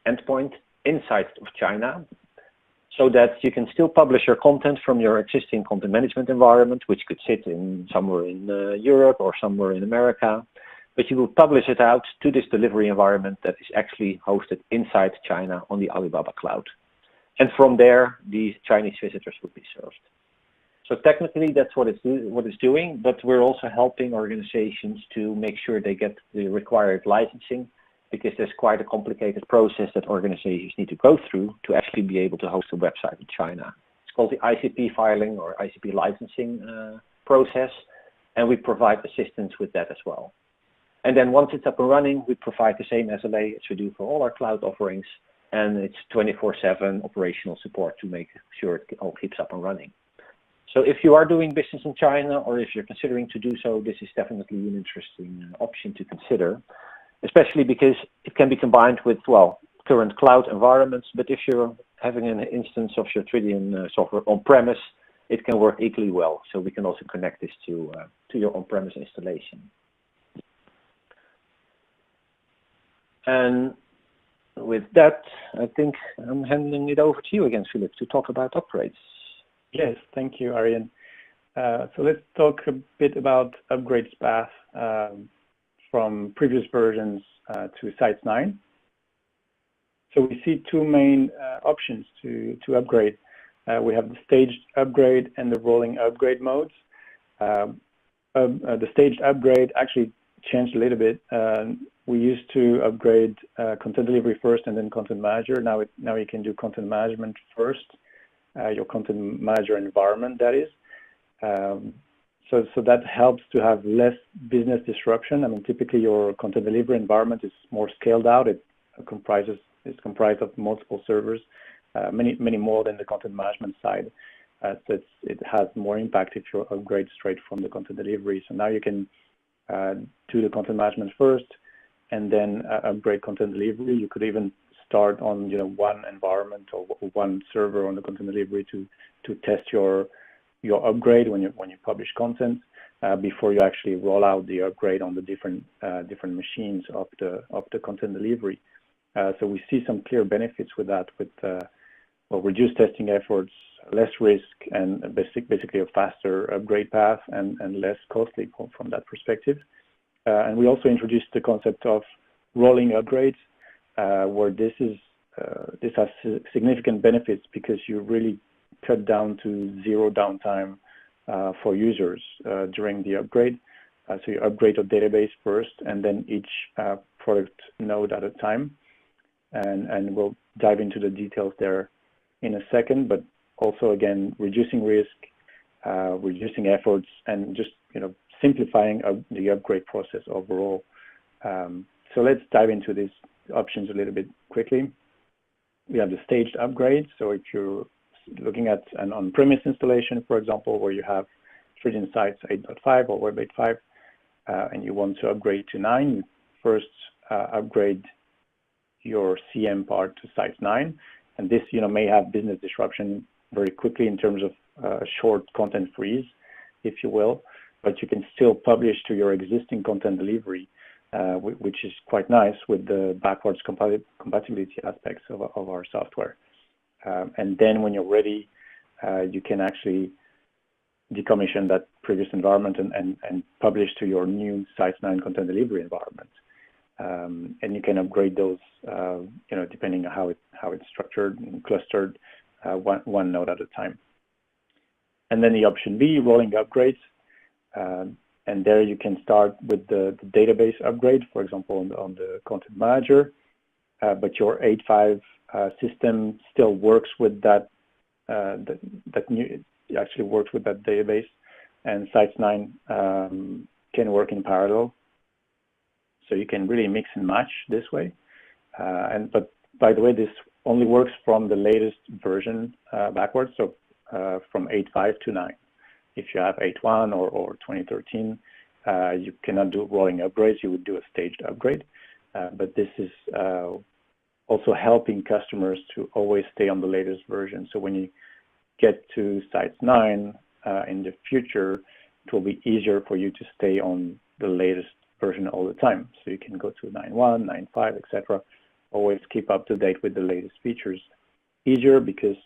endpoint inside of China, so that you can still publish your content from your existing content management environment, which could sit in somewhere in Europe or somewhere in America, but you will publish it out to this delivery environment that is actually hosted inside China on the Alibaba cloud. And from there, the Chinese visitors would be served. So technically, that's what it's doing, but we're also helping organizations to make sure they get the required licensing, because there's quite a complicated process that organizations need to go through to actually be able to host a website in China. It's called the ICP filing or ICP licensing process, and we provide assistance with that as well. And then once it's up and running, we provide the same SLA as we do for all our cloud offerings, and it's 24/7 operational support to make sure it all keeps up and running. So if you are doing business in China, or if you're considering to do so, this is definitely an interesting option to consider, especially because it can be combined with, well, current cloud environments. But if you're having an instance of your Tridion software on-premise, it can work equally well. So we can also connect this to your on-premise installation. And with that, I think I'm handing it over to you again, Philippe, to talk about upgrades. Yes, thank you, Arjen. So let's talk a bit about upgrades path from previous versions to Sites 9. So we see two main options to upgrade. We have the staged upgrade and the rolling upgrade modes. The staged upgrade actually changed a little bit. We used to upgrade content delivery first and then content manager. Now you can do content management first, your content manager environment, that is. So that helps to have less business disruption. I mean, typically your content delivery environment is more scaled out. It's comprised of multiple servers, many more than the content management side. So it has more impact if you upgrade straight from the content delivery. So now you can do the content management first and then upgrade content delivery. You could even start on one environment or one server on the content delivery to test your upgrade when you publish content before you actually roll out the upgrade on the different machines of the content delivery. So we see some clear benefits with that, with reduced testing efforts, less risk, and basically a faster upgrade path and less costly from that perspective. And we also introduced the concept of rolling upgrades, where this has significant benefits because you really cut down to zero downtime for users during the upgrade. So you upgrade your database first and then each product node at a time. And we'll dive into the details there in a second, but also again, reducing risk, reducing efforts, and just simplifying the upgrade process overall. So let's dive into these options a little bit quickly. We have the staged upgrade. So if you're looking at an on-premise installation, for example, where you have Tridion Sites 8.5 or Web 8.5, and you want to upgrade to 9, you first upgrade your CM part to Sites 9. And this, may have business disruption very quickly in terms of short content freeze, if you will, but you can still publish to your existing content delivery, which is quite nice with the backwards compatibility aspects of our software. And then when you're ready, you can actually decommission that previous environment and publish to your new Sites 9 content delivery environment. And you can upgrade those, depending on how it's structured and clustered, one node at a time. And then the option B, rolling upgrades. And there you can start with the database upgrade, for example, on the content manager, but your 8.5 system still works with that. It actually works with that database, and Sites 9 can work in parallel. So you can really mix and match this way. But by the way, this only works from the latest version backwards, so from 8.5 to 9. If you have 8.1 or 2013, you cannot do rolling upgrades. You would do a staged upgrade. But this is also helping customers to always stay on the latest version. So when you get to Sites 9 in the future, it will be easier for you to stay on the latest version all the time. So you can go to 9.1, 9.5, etc. Always keep up to date with the latest features. Easier because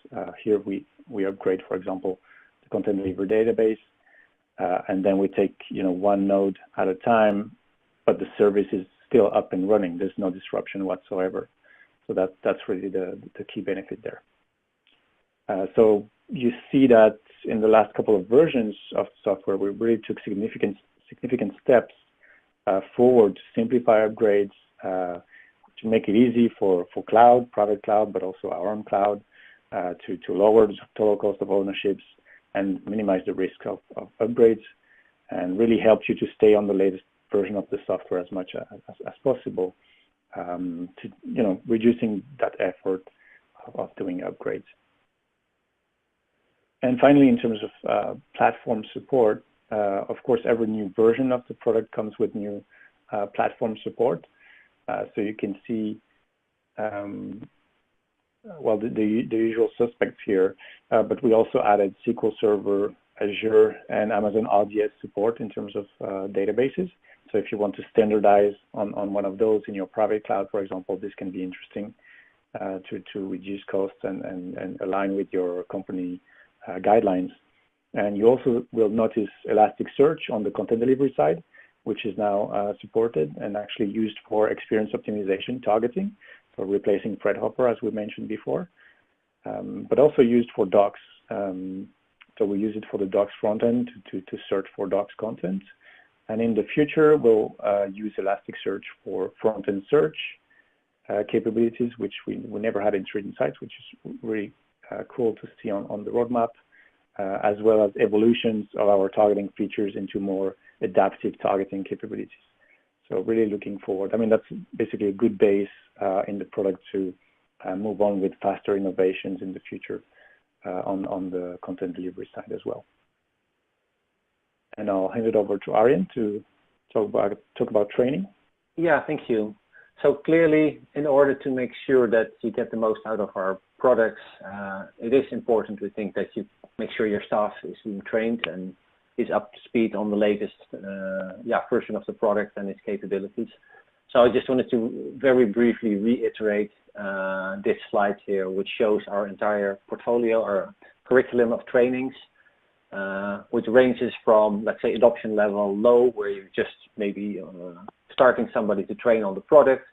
here we upgrade, for example, the content delivery database, and then we take one node at a time, but the service is still up and running. There's no disruption whatsoever. So that's really the key benefit there. So you see that in the last couple of versions of the software, we really took significant steps forward to simplify upgrades, to make it easy for cloud, private cloud, but also our own cloud, to lower the total cost of ownerships and minimize the risk of upgrades, and really helps you to stay on the latest version of the software as much as possible, to reducing that effort of doing upgrades. And finally, in terms of platform support, of course, every new version of the product comes with new platform support. So you can see, well, the usual suspects here, but we also added SQL Server, Azure, and Amazon RDS support in terms of databases. So if you want to standardize on one of those in your private cloud, for example, this can be interesting to reduce costs and align with your company guidelines. And you also will notice Elasticsearch on the content delivery side, which is now supported and actually used for experience optimization targeting, so replacing Threadhopper, as we mentioned before, but also used for docs. So we use it for the docs front end to search for docs content. And in the future, we'll use Elasticsearch for front-end search capabilities, which we never had in Tridion Sites, which is really cool to see on the roadmap, as well as evolutions of our targeting features into more adaptive targeting capabilities. So really looking forward. I mean, that's basically a good base in the product to move on with faster innovations in the future on the content delivery side as well. And I'll hand it over to Arjen to talk about training. Yeah, thank you. So clearly, in order to make sure that you get the most out of our products, it is important, we think, that you make sure your staff is being trained and is up to speed on the latest version of the product and its capabilities. So I just wanted to very briefly reiterate this slide here, which shows our entire portfolio, our curriculum of trainings, which ranges from, let's say, adoption level low, where you're just maybe starting somebody to train on the product,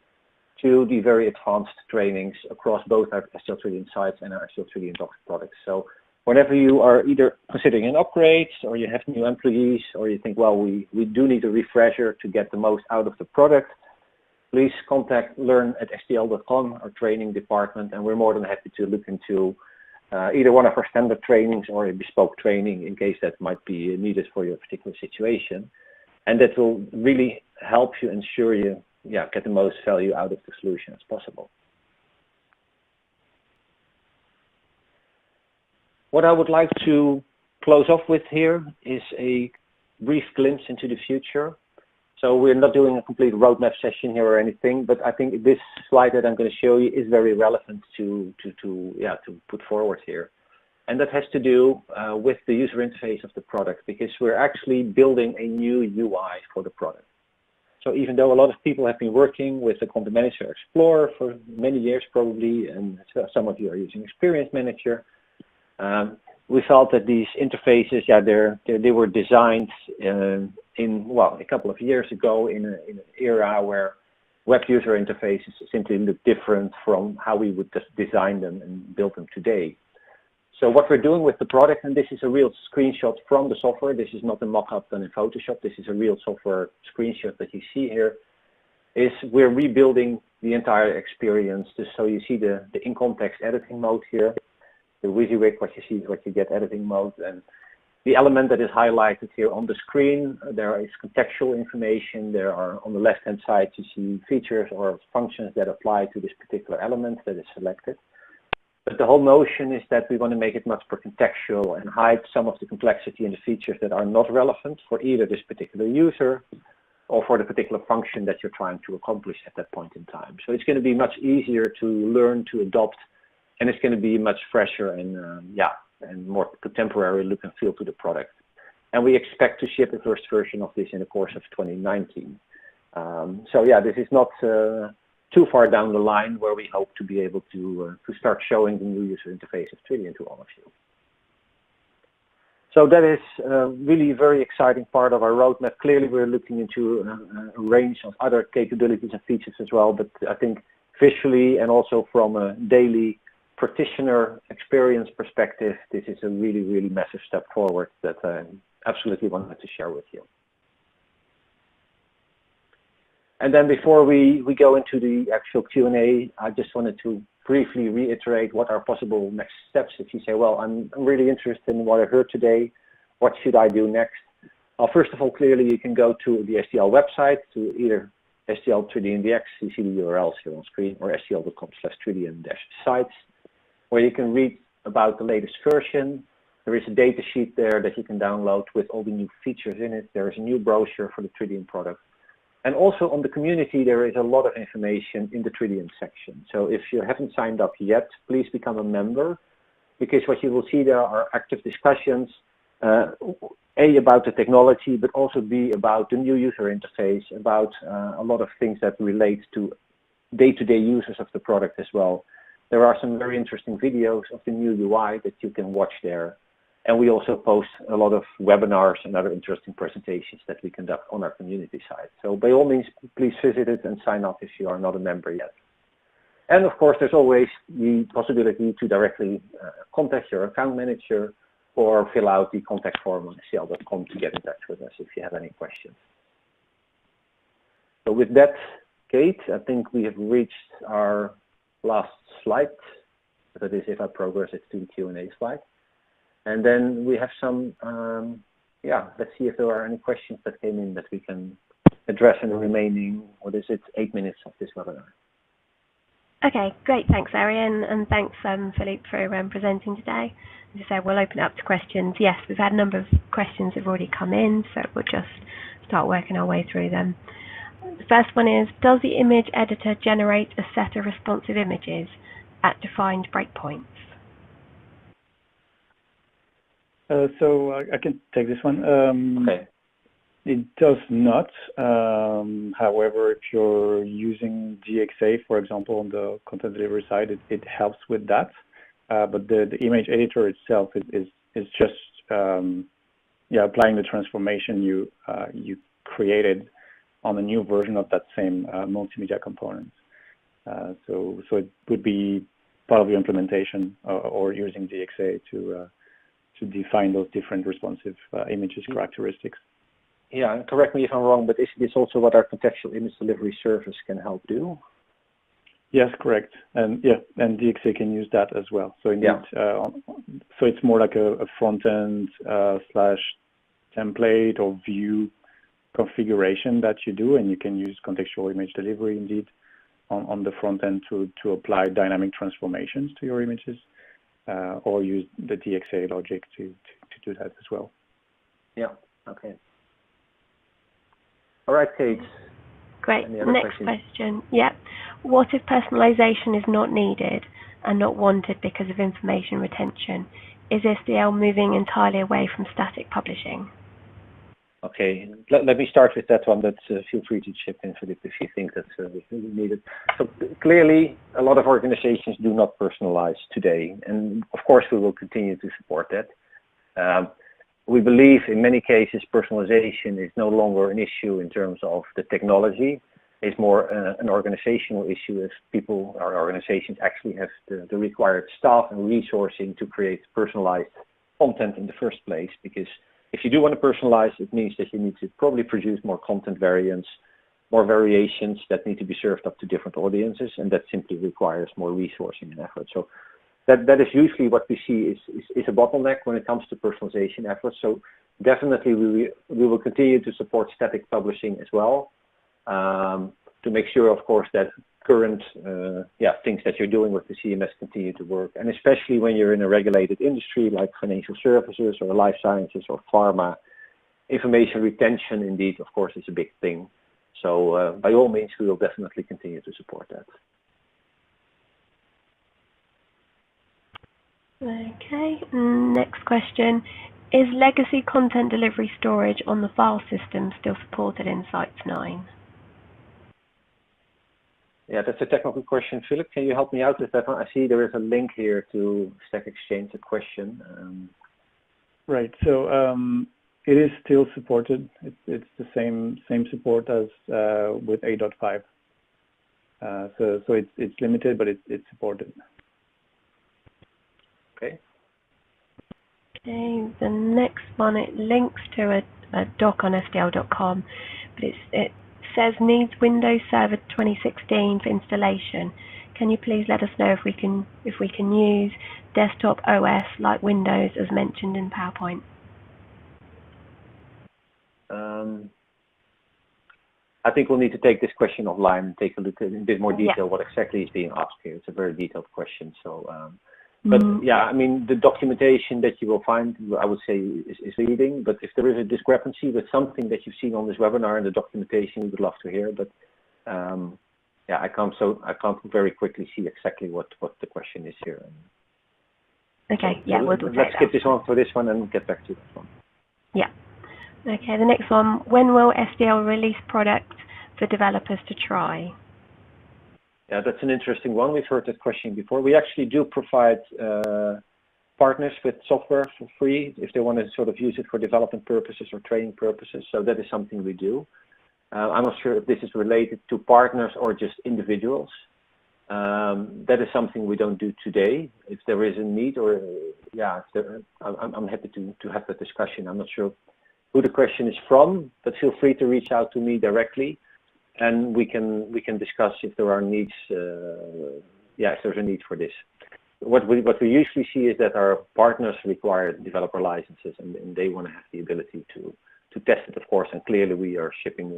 to the very advanced trainings across both our SDL Tridion Sites and our SDL Tridion Docs products. So whenever you are either considering an upgrade, or you have new employees, or you think, well, we do need a refresher to get the most out of the product, please contact learn@sdl.com, our training department, and we're more than happy to look into either one of our standard trainings or a bespoke training in case that might be needed for your particular situation. And that will really help you ensure you get the most value out of the solution as possible. What I would like to close off with here is a brief glimpse into the future. So we're not doing a complete roadmap session here or anything, but I think this slide that I'm going to show you is very relevant to put forward here. And that has to do with the user interface of the product, because we're actually building a new UI for the product. So even though a lot of people have been working with the Content Manager Explorer for many years probably, and some of you are using Experience Manager, we felt that these interfaces, they were designed a couple of years ago in an era where web user interfaces simply look different from how we would just design them and build them today. So what we're doing with the product, and this is a real screenshot from the software, this is not a mock-up done in Photoshop, this is a real software screenshot that you see here, is we're rebuilding the entire experience. So you see the in-context editing mode here, the WYSIWYG, what you see is what you get editing mode, and the element that is highlighted here on the screen, there is contextual information. There are, on the left-hand side, you see features or functions that apply to this particular element that is selected. But the whole notion is that we want to make it much more contextual and hide some of the complexity and the features that are not relevant for either this particular user or for the particular function that you're trying to accomplish at that point in time. So it's going to be much easier to learn to adopt, and it's going to be much fresher and more contemporary look and feel to the product. And we expect to ship the first version of this in the course of 2019. So yeah, this is not too far down the line where we hope to be able to start showing the new user interface of Tridion to all of you. So that is really a very exciting part of our roadmap. Clearly, we're looking into a range of other capabilities and features as well, but I think visually and also from a daily practitioner experience perspective, this is a really, really massive step forward that I absolutely wanted to share with you. And then before we go into the actual Q&A, I just wanted to briefly reiterate what are possible next steps. If you say, well, I'm really interested in what I heard today, what should I do next? Well, first of all, clearly you can go to the SDL website, to either SDL Tridion DX, you see the URLs here on screen, or sdl.com/Tridion-Sites, where you can read about the latest version. There is a data sheet there that you can download with all the new features in it. There is a new brochure for the Tridion product. And also on the community, there is a lot of information in the Tridion section. So if you haven't signed up yet, please become a member, because what you will see there are active discussions, A, about the technology, but also B, about the new user interface, about a lot of things that relate to day-to-day users of the product as well. There are some very interesting videos of the new UI that you can watch there. And we also post a lot of webinars and other interesting presentations that we conduct on our community site. So by all means, please visit it and sign up if you are not a member yet. And of course, there's always the possibility to directly contact your account manager or fill out the contact form on SDL.com to get in touch with us if you have any questions. So with that, Kate, I think we have reached our last slide. That is, if I progress it to the Q&A slide. And then we have some, let's see if there are any questions that came in that we can address in the remaining, 8 minutes of this webinar. Okay, great. Thanks, Arjen, and thanks, Philippe, for presenting today. As I said, we'll open it up to questions. Yes, we've had a number of questions that have already come in, so we'll just start working our way through them. The first one is, does the image editor generate a set of responsive images at defined breakpoints? So I can take this one. Okay. It does not. However, if you're using DXA, for example, on the content delivery side, it helps with that. But the image editor itself is just applying the transformation you created on a new version of that same multimedia component. So it would be part of your implementation or using DXA to define those different responsive images characteristics. Yeah, correct me if I'm wrong, but is this also what our contextual image delivery service can help do? Yes, correct. And DXA can use that as well. So indeed, so it's more like a front end / template or view configuration that you do, and you can use contextual image delivery indeed on the front end to apply dynamic transformations to your images. Or use the DXA logic to do that as well. Yeah, okay. All right, Kate. Great. Next question. Yeah. What if personalization is not needed and not wanted because of information retention? Is SDL moving entirely away from static publishing? Okay, let me start with that one. Feel free to chip in, Philippe, if you think that's needed. So clearly, a lot of organizations do not personalize today, and of course we will continue to support that. We believe in many cases personalization is no longer an issue in terms of the technology. It's more an organizational issue if people or organizations actually have the required staff and resourcing to create personalized content in the first place, because if you do want to personalize, it means that you need to probably produce more content variants, more variations that need to be served up to different audiences, and that simply requires more resourcing and effort. So that is usually what we see is a bottleneck when it comes to personalization efforts. So definitely we will continue to support static publishing as well, to make sure, of course, that current things that you're doing with the CMS continue to work, and especially when you're in a regulated industry like financial services or life sciences or pharma, information retention indeed, of course, is a big thing. So by all means, we will definitely continue to support that. Okay, next question. Is legacy content delivery storage on the file system still supported in Sites 9? Yeah, that's a technical question. Philip, can you help me out with that one? I see there is a link here to Stack Exchange, a question. Right. So it is still supported. It's the same support as with 8.5. So it's limited, but it's supported. Okay. Okay. The next one, it links to a doc on SDL.com, but it says needs Windows Server 2016 for installation. Can you please let us know if we can use desktop OS like Windows as mentioned in PowerPoint? I think we'll need to take this question offline and take a look at in a bit more detail what exactly is being asked here. It's a very detailed question. So, but yeah, I mean, the documentation that you will find, I would say, is leading. But if there is a discrepancy with something that you've seen on this webinar and the documentation, we would love to hear. But yeah, I can't very quickly see exactly what the question is here. Okay, so, yeah, we'll do that. Let's skip this one for this one and get back to this one. Yeah. Okay, the next one, when will SDL release product for developers to try? Yeah, that's an interesting one. We've heard that question before. We actually do provide partners with software for free if they want to sort of use it for development purposes or training purposes. So that is something we do. I'm not sure if this is related to partners or just individuals. That is something we don't do today. If there is a need, or yeah, I'm happy to have that discussion. I'm not sure who the question is from, but feel free to reach out to me directly, and we can discuss if there are needs. Yeah, if there's a need for this. What we usually see is that our partners require developer licenses, and they want to have the ability to test it, of course. And clearly, we are shipping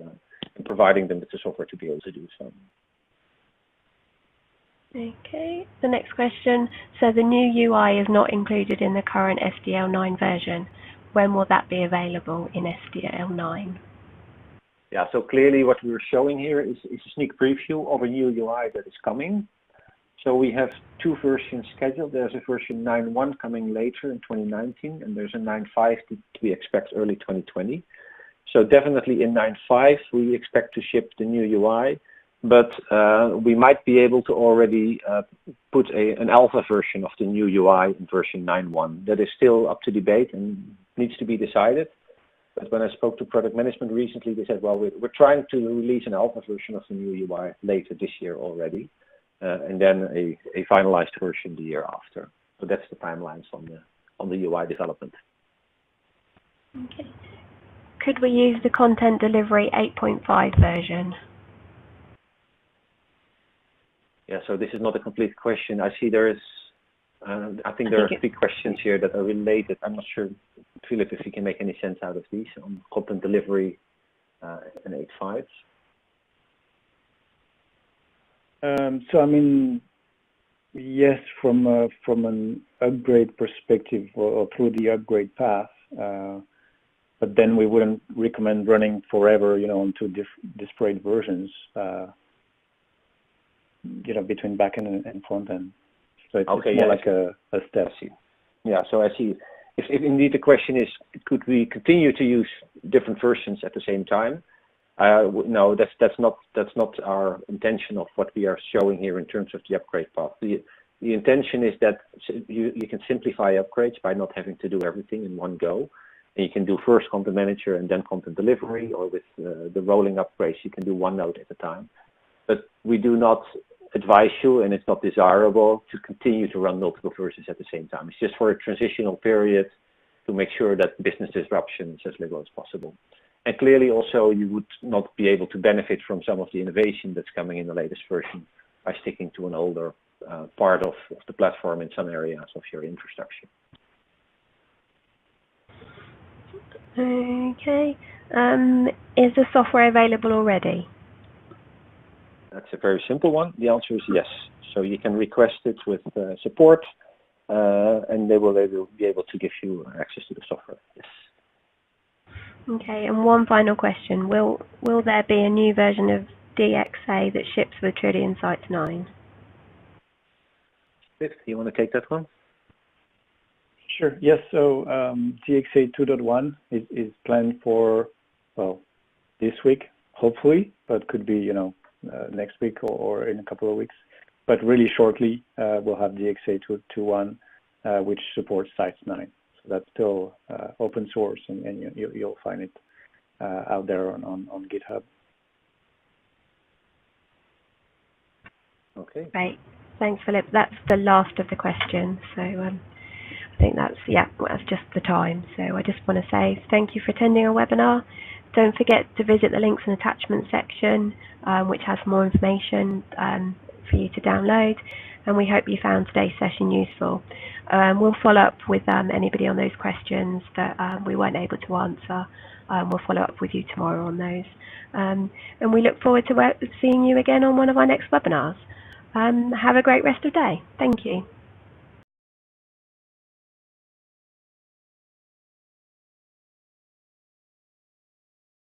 and providing them with the software to be able to do so. Okay, the next question. So the new UI is not included in the current SDL 9 version. When will that be available in SDL 9? Yeah, so clearly what we're showing here is a sneak preview of a new UI that is coming. So we have two versions scheduled. There's a version 9.1 coming later in 2019, and there's a 9.5 that we expect early 2020. So definitely in 9.5, we expect to ship the new UI. But we might be able to already put an alpha version of the new UI in version 9.1. That is still up to debate and needs to be decided. But when I spoke to product management recently, they said, well, we're trying to release an alpha version of the new UI later this year already, and then a finalized version the year after. So that's the timelines on the UI development. Okay. Could we use the content delivery 8.5 version? Yeah, so this is not a complete question. I see there is, I think there are three questions here that are related. I'm not sure, Philip, if you can make any sense out of these on content delivery and 8.5. So I mean, yes, from an upgrade perspective or through the upgrade path, but then we wouldn't recommend running forever, you know, on two disparate versions. You know, between backend and front end. So it's more like a step. Yeah, so I see. If indeed the question is, could we continue to use different versions at the same time? No, that's not our intention of what we are showing here in terms of the upgrade path. The intention is that you can simplify upgrades by not having to do everything in one go. And you can do first content manager and then content delivery, or with the rolling upgrades, you can do one node at a time. But we do not advise you, and it's not desirable to continue to run multiple versions at the same time. It's just for a transitional period to make sure that business disruption is as little as possible. And clearly also you would not be able to benefit from some of the innovation that's coming in the latest version by sticking to an older part of the platform in some areas of your infrastructure. Okay. Is the software available already? That's a very simple one. The answer is yes. So you can request it with support, and they will be able to give you access to the software. Yes. Okay, and one final question. Will there be a new version of DXA that ships with Tridion Sites 9? Do you want to take that one? Sure. Yes. So DXA 2.1 is planned for, well, this week, hopefully, but could be, you know, next week or in a couple of weeks. But really shortly, we'll have DXA 2.1, which supports Sites 9. So that's still open source, and you'll find it out there on GitHub. Okay. Great. Thanks, Philippe. That's the last of the questions. So I think that's just the time. So I just want to say thank you for attending our webinar. Don't forget to visit the links and attachments section, which has more information for you to download. And we hope you found today's session useful. We'll follow up with anybody on those questions that we weren't able to answer. We'll follow up with you tomorrow on those. And we look forward to seeing you again on one of our next webinars. Have a great rest of the day. Thank you.